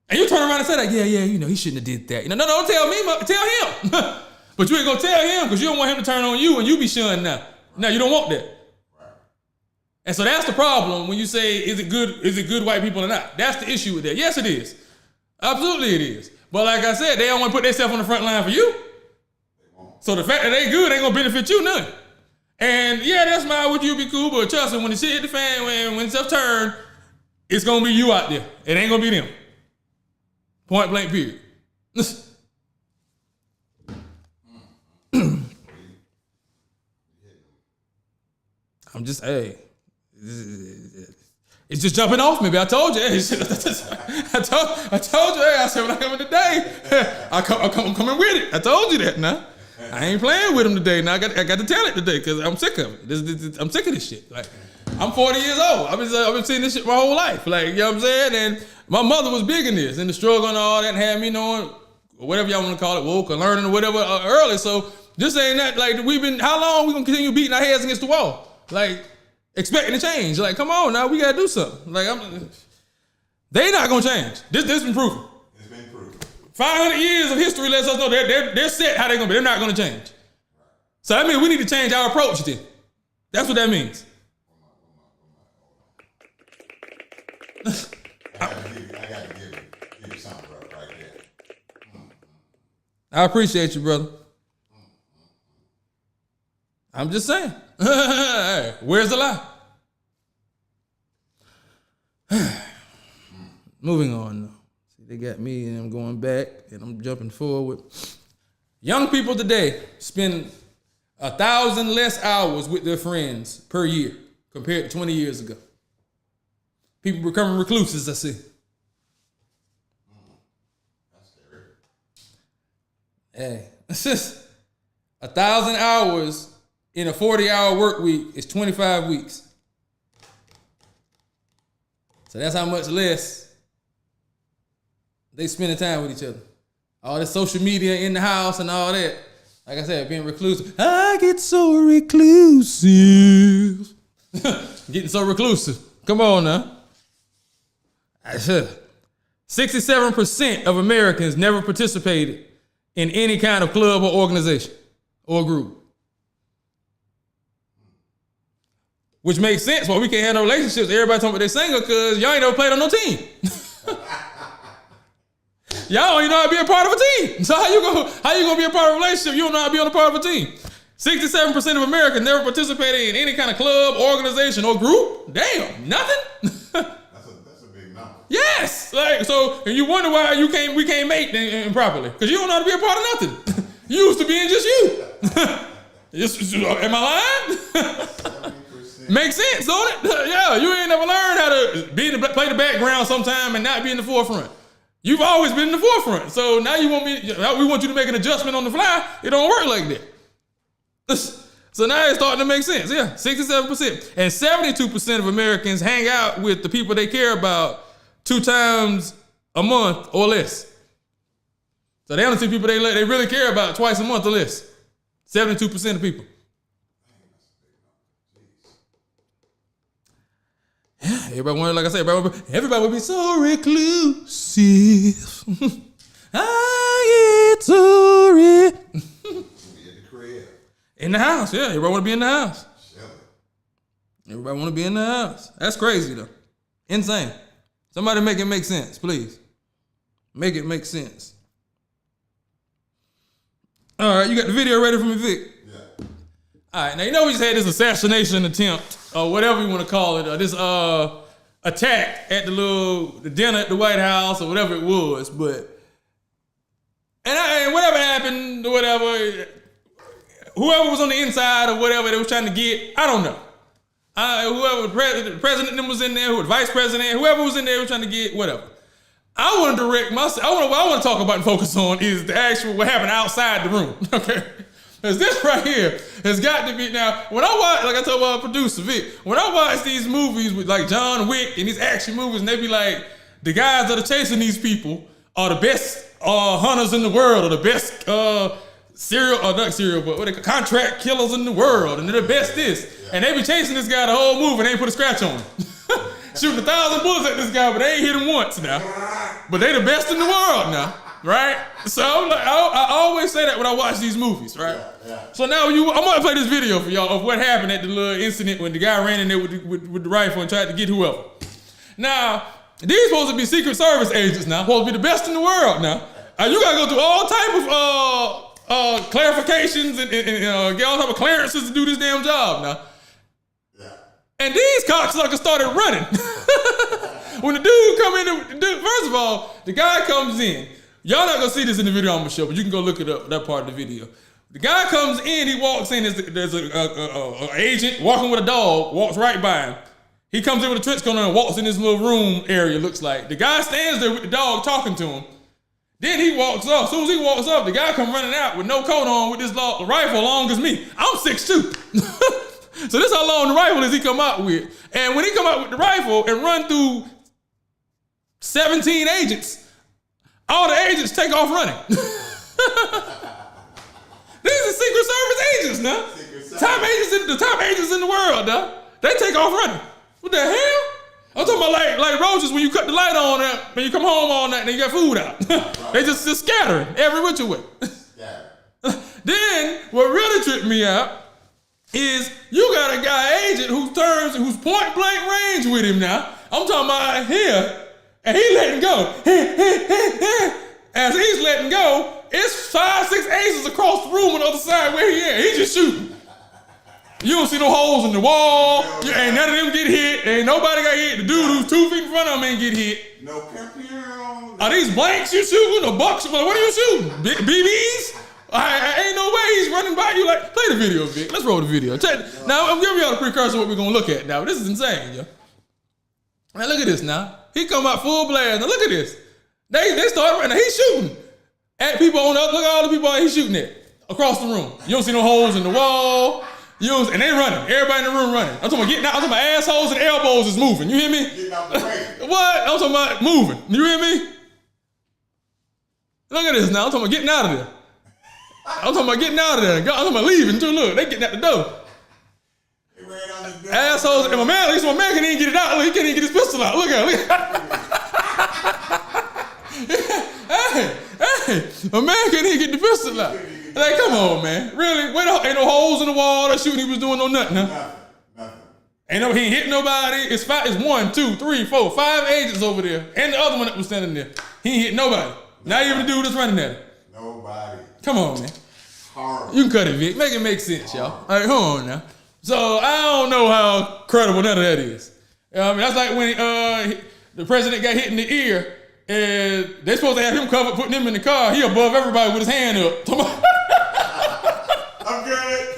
And you turn around and say that, yeah, he shouldn't have did that. No, don't tell me, tell him. But you ain't gonna tell him because you don't want him to turn on you and you be shunned now. No, you don't want that. And so that's the problem when you say, is it good white people or not? That's the issue with that. Yes, it is. Absolutely it is. But like I said, they don't want to put themselves on the front line for you. So the fact that they good ain't gonna benefit you none. And yeah, that's my would you be cool, but trust me, when the shit hit the fan, when stuff turn, it's gonna be you out there. It ain't gonna be them. Point blank period. I'm just, hey. It's just jumping off me, but I told you. I told you. Hey, I said when I come in today, I'm coming with it. I told you that. Now I ain't playing with him today. Now I got to tell it today because I'm sick of it. I'm sick of this shit. Like I'm 40 years old. I've been seeing this shit my whole life. Like you know what I'm saying. And my mother was big in this, and the struggle and all that, and had me knowing whatever y'all want to call it, woke or learning or whatever early. So just saying that, like how long we gonna continue beating our heads against the wall? Like. Expecting to change. Like, come on now, we gotta do something. Like, they not gonna change. This been proven. It's been proven. 500 years of history lets us know they're set how they're gonna be. They're not gonna change. So that means we need to change our approach then. That's what that means. I got to give you something right there. I appreciate you, brother. I'm just saying. Hey, where's the lie? Moving on now. See, they got me and I'm going back and I'm jumping forward. Young people today spend 1,000 less hours with their friends per year compared to 20 years ago. People becoming recluses, I see. That's scary. Hey, it's just 1,000 hours in a 40-hour work week is 25 weeks. So that's how much less they spending time with each other. All this social media in the house and all that. Like I said, being reclusive. I get so reclusive. Getting so reclusive. Come on now. 67% of Americans never participated in any kind of club or organization or group. Which makes sense why we can't have no relationships. Everybody talking about they single because y'all ain't never played on no team. Y'all don't even know how to be a part of a team. So how you gonna be a part of a relationship? You don't know how to be on a part of a team. 67% of Americans never participated in any kind of club, organization, or group. Damn, nothing. That's a big number. Yes, like so, and you wonder why we can't mate properly because you don't know how to be a part of nothing. You used to being just you. Am I lying? 70%. Makes sense, don't it? Yeah, you ain't never learned how to play the background sometime and not be in the forefront. You've always been in the forefront. So now we want you to make an adjustment on the fly. It don't work like that. So now it's starting to make sense. Yeah, 67%. And 72% of Americans hang out with the people they care about 2 times a month or less. So they only see people they really care about twice a month or less. 72% of people. Yeah, everybody wanted, like I said, everybody would be so reclusive. I get so Be at the crib. in the house, yeah. Everybody want to be in the house. Chilling. Everybody want to be in the house. That's crazy though. Insane. Somebody make it make sense, please. Make it make sense. All right, you got the video ready for me, Vic? Yeah. All right, now you know we just had this assassination attempt, or whatever you want to call it, or this attack at the dinner at the White House, or whatever it was. But and whatever happened, or whatever, whoever was on the inside or whatever they was trying to get, I don't know. Whoever the president was in there, who the vice president, whoever was in there was trying to get whatever. I want to direct myself. What I want to talk about and focus on is the actual what happened outside the room. Okay. Because this right here has got to be, now, when I watch, like I told my producer, Vic, when I watch these movies with like John Wick and these action movies, and they be like, the guys that are chasing these people are the best hunters in the world, or the best contract killers in the world, and they're the best this. Yeah. And they be chasing this guy the whole movie and they ain't put a scratch on him. Shooting 1,000 bullets at this guy, but they ain't hit him once now. But they the best in the world now. Right? So I always say that when I watch these movies, right? Yeah. So now I'm gonna play this video for y'all of what happened at the little incident when the guy ran in there with the rifle and tried to get whoever. Now, these supposed to be Secret Service agents now, supposed to be the best in the world now. You gotta go through all type of clarifications and get all type of clearances to do this damn job now. Yeah. And these cocksuckers started running. When the dude come in, first of all, the guy comes in. Y'all not gonna see this in the video I'm gonna show, but you can go look it up, that part of the video. The guy comes in, he walks in, there's a agent walking with a dog, walks right by him. He comes in with a trench coat on and walks in this little room area, looks like. The guy stands there with the dog talking to him. Then he walks up. As soon as he walks up, the guy come running out with no coat on with this rifle long as me. I'm 6'2". So this how long the rifle is he come out with. And when he come out with the rifle and run through 17 agents, all the agents take off running. These are Secret Service agents now. The top agents in the world now. They take off running. What the hell? I'm talking about like roaches when you cut the light on when you come home all night and you got food out. They just scattering every which way. Then what really tripped me out is you got a guy agent who's point blank range with him now. I'm talking about here. And he letting go. As he's letting go, it's 5, 6 aces across the room on the other side where he at. He just shooting. You don't see no holes in the wall. Ain't none of them get hit. Ain't nobody got hit. The dude who's 2 feet in front of him ain't get hit. No pimp. Are these blanks you shooting or bucks? What are you shooting? BBs? Ain't no way he's running by you like, play the video, Vic. Let's roll the video. Now, I'm giving y'all the precursor of what we're going to look at now. This is insane, yo. Now, look at this now. He come out full blast. Now, look at this. They start running. He's shooting at people on the other. Look at all the people he's shooting at across the room. You don't see no holes in the wall. And they running. Everybody in the room running. I'm talking about getting out. I'm talking about assholes and elbows is moving. You hear me? Getting out the way. What? I'm talking about moving. You hear me? Look at this now. I'm talking about getting out of there. I'm talking about getting out of there. I'm talking about leaving too. Look, they getting out the door. They ran out the door. Assholes. And my man, at least my man can't even get it out. Look, he can't even get his pistol out. Look at him. Hey, my man can't even get the pistol out. Like, come on, man. Really? Ain't no holes in the wall. That shooting he was doing no nothing, huh? Nothing. He ain't hit nobody. It's 1, 2, 3, 4, 5 agents over there. And the other one that was standing there. He ain't hit nobody. Not even the dude that's running at it. Nobody. Come on, man. Horrible. You can cut it, Vic. Make it make sense, y'all. All right, hold on now. So I don't know how credible none of that is. That's like when the president got hit in the ear, and they're supposed to have him covered, putting him in the car. He above everybody with his hand up. I'm good.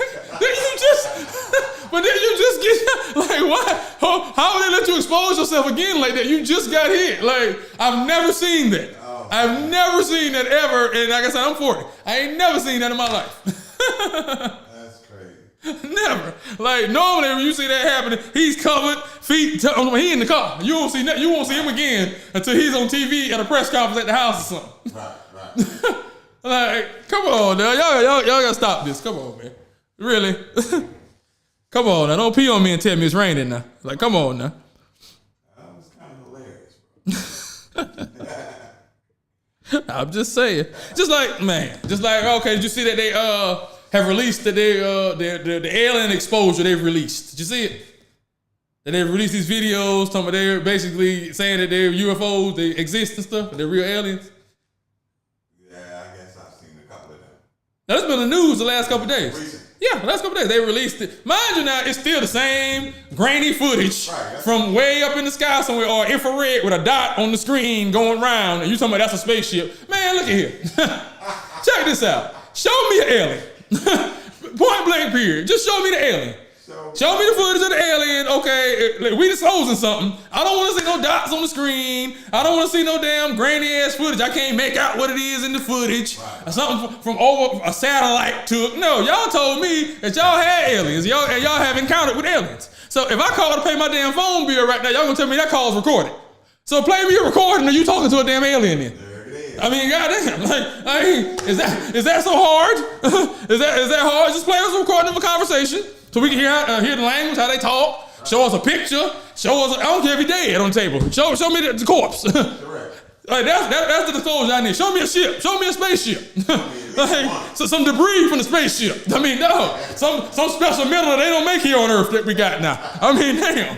But then you just get, like, why? How would they let you expose yourself again like that? You just got hit. Like, I've never seen that. Oh. I've never seen that ever. And like I said, I'm 40. I ain't never seen that in my life. That's crazy. Never. Like, normally when you see that happening, he's covered, feet, he in the car. You won't see him again until he's on TV at a press conference at the house or something. Right. Like, come on now. Y'all gotta stop this. Come on, man. Really? Come on now. Don't pee on me and tell me it's raining now. Like, come on now. That was kind of hilarious, bro. I'm just saying. Just like, okay, did you see that they have released the alien exposure they've released? Did you see it? That they've released these videos talking about they're basically saying that they're UFOs, they exist and stuff, they're real aliens? Yeah, I guess I've seen a couple of them. Now, that's been the news the last couple of days. Recent. Yeah, the last couple of days. They released it. Mind you now, it's still the same grainy footage Right, from way up in the sky somewhere, or infrared with a dot on the screen going around, and you talking about that's a spaceship. Man, look at here. Check this out. Show me an alien. Point blank period. Just show me the alien. Show me the footage of the alien. Okay, we disclosing something. I don't want to see no dots on the screen. I don't want to see no damn grainy ass footage. I can't make out what it is in the footage. Or something from over a satellite took. No, y'all told me that y'all had aliens. Y'all have encountered with aliens. So if I call to pay my damn phone bill right now, y'all gonna tell me that call's recorded. So play me a recording of you talking to a damn alien then. I mean, goddamn, is that so hard? is that hard? Just play us a recording of a conversation so we can hear the language, how they talk. Show us a picture. Show us. I don't care if he's dead on the table. Show me the corpse. Correct. That's the disclosure I need. Show me a ship. Show me a spaceship. So some debris from the spaceship. I mean, no, some special metal they don't make here on Earth that we got now. I mean, damn.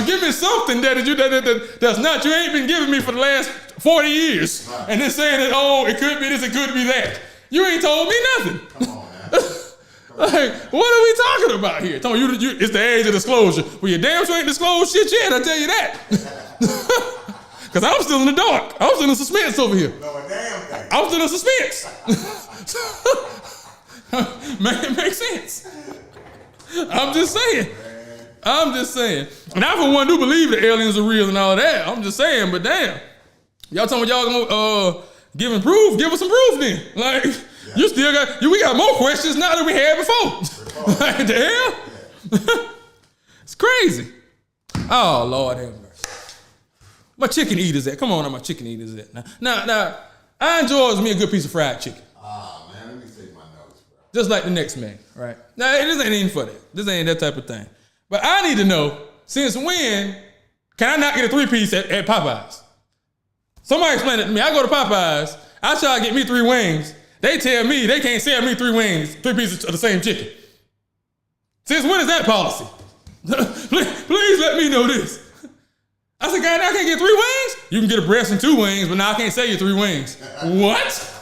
Give me something that's not you ain't been giving me for the last 40 years, and then saying that it could be this, it could be that. You ain't told me nothing. Come on, man. Like, what are we talking about here? Tell me, it's the age of disclosure. Well, you damn sure ain't disclosed shit yet, I tell you that. Because I'm still in the dark. I'm still in suspense over here. No, a damn thing. I'm still in suspense. It makes sense. I'm just saying. And I, for one, do believe the aliens are real and all that. I'm just saying, but damn. Y'all talking about y'all gonna give us some proof then. Like, you still we got more questions now than we had before. Like, the hell? Yeah. It's crazy. Oh, Lord have mercy. My chicken eaters at. Come on, now, my chicken eaters at. Now, I enjoy me a good piece of fried chicken. Ah, man, let me take my notes, bro. Just like the next man, right? Now, this ain't even for that. This ain't that type of thing. But I need to know, since when can I not get a 3-piece at Popeyes? Somebody explain it to me. I go to Popeyes, I try to get me 3 wings. They tell me they can't sell me 3 wings, 3 pieces of the same chicken. Since when is that policy? Please let me know this. I said, God, I can't get 3 wings? you can get a breast and 2 wings, but now I can't sell you 3 wings. What?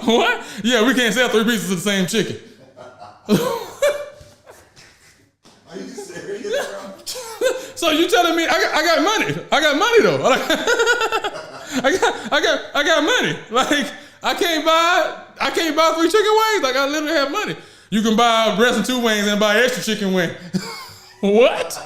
What? Yeah, we can't sell 3 pieces of the same chicken. Are you serious, bro? So you telling me I got money? I got money though. I got money. Like I can't buy 3 chicken wings. Like I literally have money. You can buy a breast and 2 wings and buy extra chicken wing. What?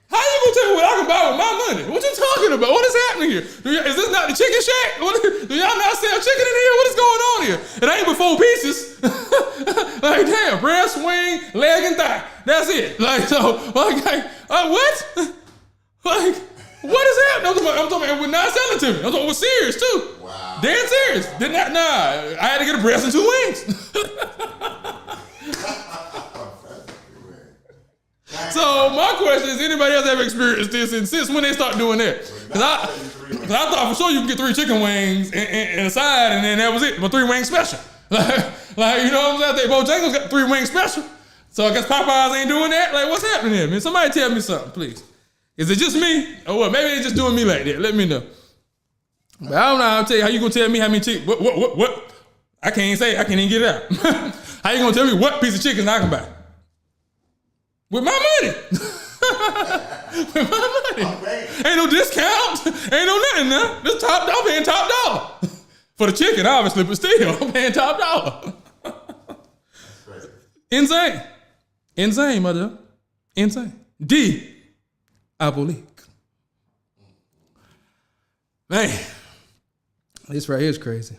How you gonna tell me what I can buy with my money? What you talking about? What is happening here? Is this not the chicken shack? Do y'all not sell chicken in here? What is going on here? It ain't but 4 pieces. Like damn, breast, wing, leg, and thigh. That's it. Like so, what? Like what is happening? I'm talking about, we're not selling to me. I'm talking, we're serious too. Wow. Dead serious. I had to get a breast and 2 wings. So my question is, anybody else ever experienced this? And since when they start doing that? Because I thought for sure you could get 3 chicken wings and a side, and then that was it. But 3 wing special. Like you know what I'm saying? Bojangles got 3 wing special. So I guess Popeyes ain't doing that. Like what's happening here, man? Somebody tell me something, please. Is it just me, or what? Maybe they just doing me like that. Let me know. But I don't know. I'll tell you how you gonna tell me how many chicken. What? I can't say. I can't even get it out. How you gonna tell me what piece of chicken I can buy? With my money. With my money. Okay. Ain't no discount. Ain't no nothing now. This top, I'm paying top dollar. For the chicken, obviously, but still, I'm paying top dollar. Insane. Insane, mother. Insane. Diabolique. Man, this right here is crazy.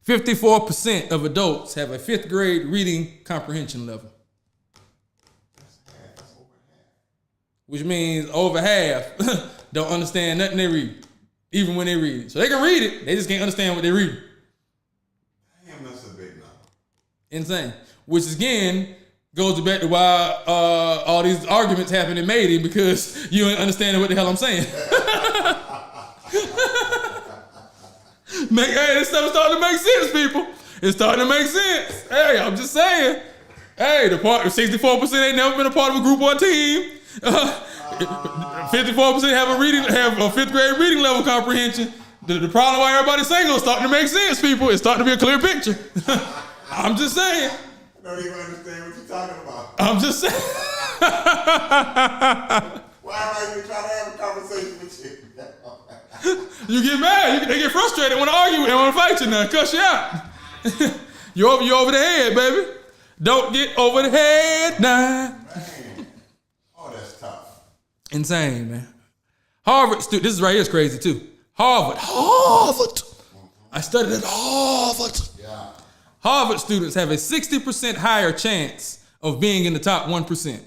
54% of adults have a 5th grade reading comprehension level. Which means over half don't understand nothing they read, even when they read it. So they can read it, they just can't understand what they read. Damn, that's a big number. Insane. Which again goes back to why all these arguments happen in mating, because you ain't understanding what the hell I'm saying. Hey, this stuff is starting to make sense, people. It's starting to make sense. Hey, I'm just saying. Hey, the part 64% ain't never been a part of a group or a team. 54% have a 5th grade reading level comprehension. The problem why everybody's single is starting to make sense, people. It's starting to be a clear picture. I'm just saying. I don't even understand what you're talking about. I'm just saying. Why am I even trying to have a conversation with you? You get mad. They get frustrated when I argue with you. They want to fight you now. Cuss you out. You over the head, baby. Don't get over the head now. Man. Oh, that's tough. Insane, man. Harvard student. This is right here is crazy too. Harvard. I studied at Harvard. Yeah. Harvard students have a 60% higher chance of being in the top 1%.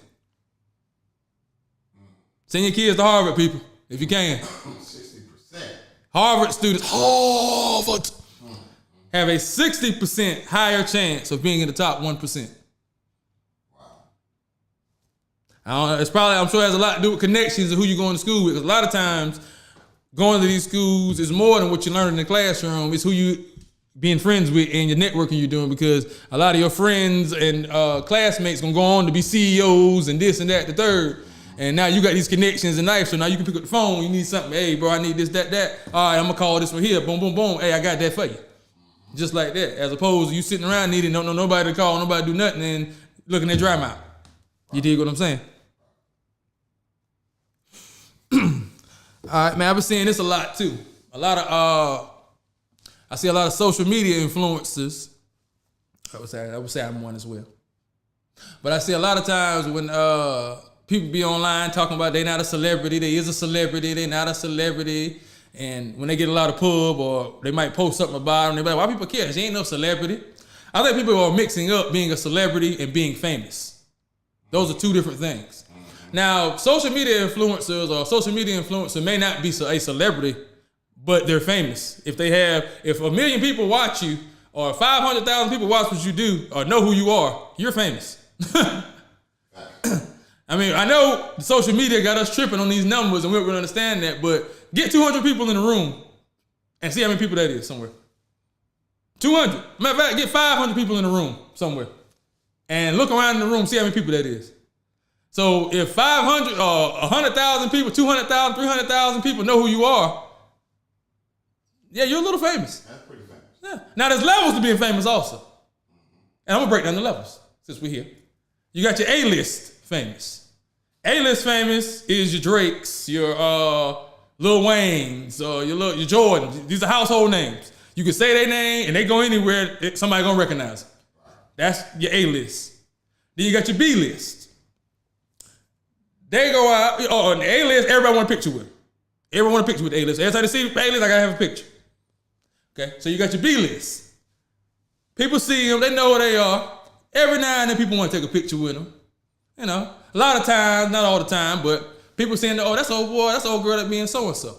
Send your kids to Harvard, people, if you can. 60%. Harvard students, have a 60% higher chance of being in the top 1%. Wow. It's probably, I'm sure it has a lot to do with connections and who you're going to school with. Because a lot of times, going to these schools is more than what you learn in the classroom. It's who you being friends with and your networking you're doing, because a lot of your friends and classmates gonna go on to be CEOs and this and that, the third. And now you got these connections in life, so now you can pick up the phone. You need something. Hey, bro, I need this, that. All right, I'm gonna call this one here. Boom, boom, boom. Hey, I got that for you. Just like that. As opposed to you sitting around needing don't know nobody to call, nobody do nothing, and looking at dry mouth. You dig what I'm saying? All right, man. I've been seeing this a lot too. I see a lot of social media influencers. I would say I'm one as well. But I see a lot of times when people be online talking about they not a celebrity, they is a celebrity, they not a celebrity. And when they get a lot of pub, or they might post something about them, they be like, why people care? She ain't no celebrity. I think people are mixing up being a celebrity and being famous. Those are two different things. Now, social media influencer may not be a celebrity, but they're famous. If a million people watch you, or 500,000 people watch what you do, or know who you are, you're famous. I mean, I know social media got us tripping on these numbers, and we're going to understand that, but get 200 people in the room and see how many people that is somewhere. 200. Matter of fact, get 500 people in the room somewhere and look around in the room, see how many people that is. So if 500 or 100,000 people, 200,000, 300,000 people know who you are, yeah, you're a little famous. That's pretty famous. Yeah. Now there's levels to being famous also. And I'm gonna break down the levels since we're here. You got your A-list famous. A-list famous is your Drakes, your Lil Waynes, your Jordans. These are household names. You can say their name and they go anywhere, somebody gonna recognize them. That's your A-list. Then you got your B-list. They go out, on the A-list, everybody want a picture with them. Everyone want a picture with the A-list. Every time they see the A-list, I gotta have a picture. Okay, so you got your B-list. People see them, they know who they are. Every now and then people want to take a picture with them. You know, a lot of times, not all the time, but people saying, oh, that's old boy, that's old girl that being so-and-so.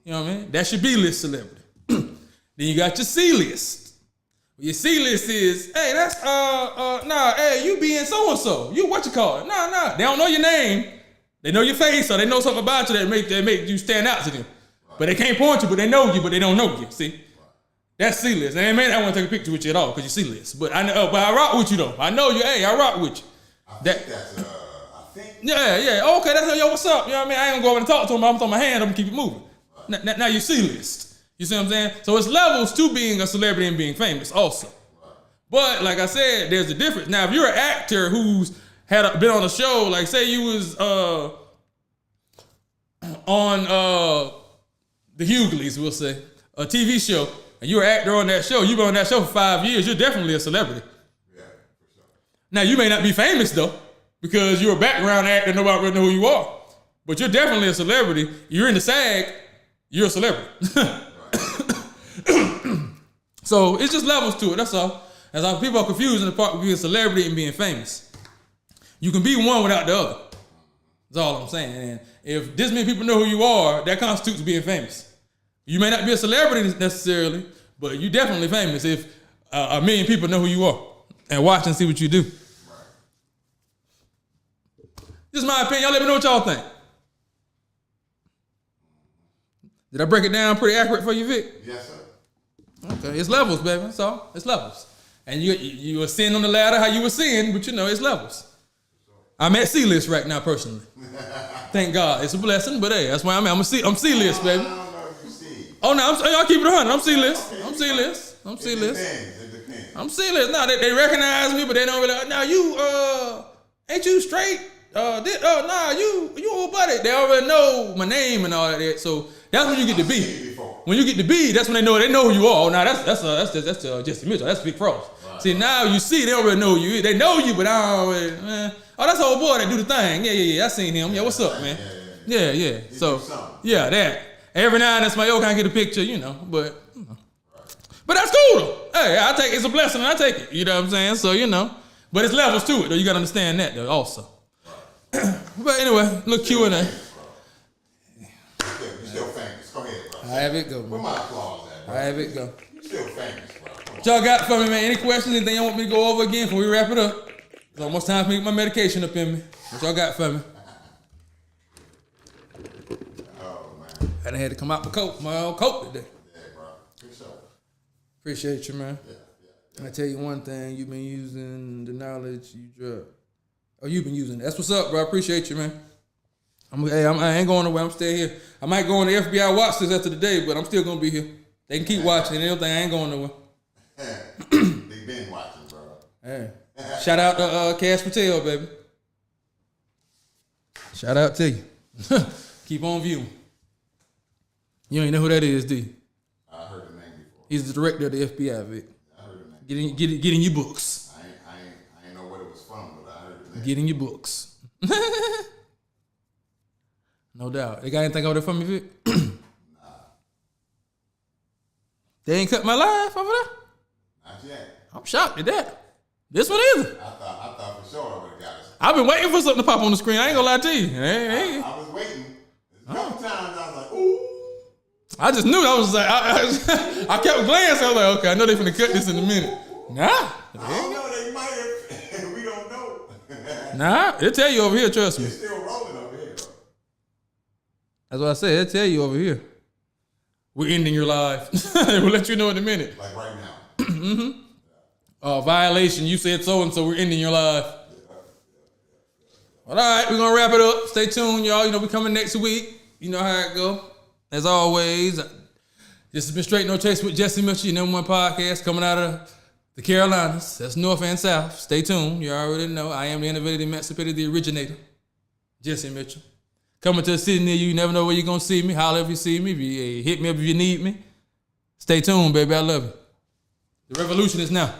You know what I mean? That's your B-list celebrity. Then you got your C-list. Your C-list is, hey, that's, hey, you being so-and-so. You what you call it? Nah. They don't know your name. They know your face, or they know something about you that make you stand out to them. But they can't point you, but they know you, but they don't know you, see? That's C-list. And it may not want to take a picture with you at all because you're C-list. But I rock with you though. I know you. Hey, I rock with you. I think. Yeah. Oh, okay, that's yo. What's up? You know what I mean? I ain't gonna go over and talk to him. I'm gonna throw my hand up and keep it moving. Right. Now you C-list. You see what I'm saying? So it's levels to being a celebrity and being famous also. Right. But like I said, there's a difference. Now if you're an actor who's been on a show, like say you was on the Hughleys, we'll say, a TV show. And you're an actor on that show, you've been on that show for 5 years, you're definitely a celebrity. Yeah, for sure. Now, you may not be famous, though, because you're a background actor, nobody really know who you are. But you're definitely a celebrity. You're in the SAG, you're a celebrity. So, it's just levels to it, that's all. That's how people are confused in the part of being a celebrity and being famous. You can be one without the other. That's all I'm saying. And if this many people know who you are, that constitutes being famous. You may not be a celebrity necessarily, but you definitely famous if a million people know who you are and watch and see what you do. Right. This is my opinion. Y'all let me know what y'all think. Did I break it down pretty accurate for you, Vic? Yes, sir. Okay, it's levels, baby. That's all. It's levels. And you ascend on the ladder how you ascend, but it's levels. I'm at C-list right now personally. Thank God. It's a blessing, but hey, that's why I'm at. I'm C-list, baby. Oh no, y'all keep it 100. I'm C-list. Okay. I'm C-list. It depends. I'm C-list. No, they recognize me, but they don't really. Now you ain't you straight? You old buddy. They already know my name and all that. So that's when you get to B. When you get to B, that's when they know who you are. Oh, now that's Jesse Mitchell. That's Big Frost. Right. See, now you see they don't really know you. They know you, but I don't really. Oh, that's old boy that do the thing. Yeah. I seen him. Yeah, what's up, man? Yeah. So yeah, that. Every now and then somebody, can I get a picture, but that's cool though. Hey, it's a blessing and I take it. You know what I'm saying? So, but it's levels to it though. You gotta understand that though also. But anyway, look Q&A. You're still famous. Go ahead, bro. I have it go. Where my applause at, bro? I have it go. You're still famous, bro. What y'all got for me, man? Any questions? Anything y'all want me to go over again before we wrap it up? It's almost time for me to get my medication up in me. What y'all got for me? I had to come out my own coat today. Yeah, bro. For sure. Appreciate you, man. Yeah. I tell you one thing, you've been using the knowledge you drop. Oh, you've been using it. That's what's up, bro. I appreciate you, man. I ain't going nowhere. I'm still here. I might go on the FBI watch list after the day, but I'm still gonna be here. They can keep watching and everything. I ain't going nowhere. They been watching, bro. Hey. Shout out to Cash Patel, baby. Shout out to you. Keep on viewing. You ain't know who that is, do you? I heard the name before. He's the director of the FBI, Vic. I heard the name. Get in your books. I ain't know what it was from, but I heard the name. Get in your books. No doubt. They got anything over there for me, Vic? Nah. They ain't cut my live over there? Not yet. I'm shocked at that. This one either. I thought for sure I would have got it. I've been waiting for something to pop on the screen. I ain't gonna lie to you. Hey. I was waiting. A couple times I was like, ooh. I just knew. I was like, I kept glancing. I was like, okay, I know they finna cut this in a minute. Nah. I don't know. They might have. We don't know. Nah, it'll tell you over here, trust me. It's still rolling over here. That's what I said. It'll tell you over here. We're ending your life. We'll let you know in a minute. Like right now. Mm-hmm. Violation. You said so and so. We're ending your life. All right, we're gonna wrap it up. Stay tuned, y'all. You know, we coming next week. You know how it go. As always, this has been Straight No Chase with Jesse Mitchell, your #1 podcast coming out of the Carolinas. That's North and South. Stay tuned. You already know I am the innovative, emancipated, the originator, Jesse Mitchell. Coming to a city near you. You never know where you're gonna see me. Holler if you see me. If you, hit me up if you need me. Stay tuned, baby. I love you. The revolution is now.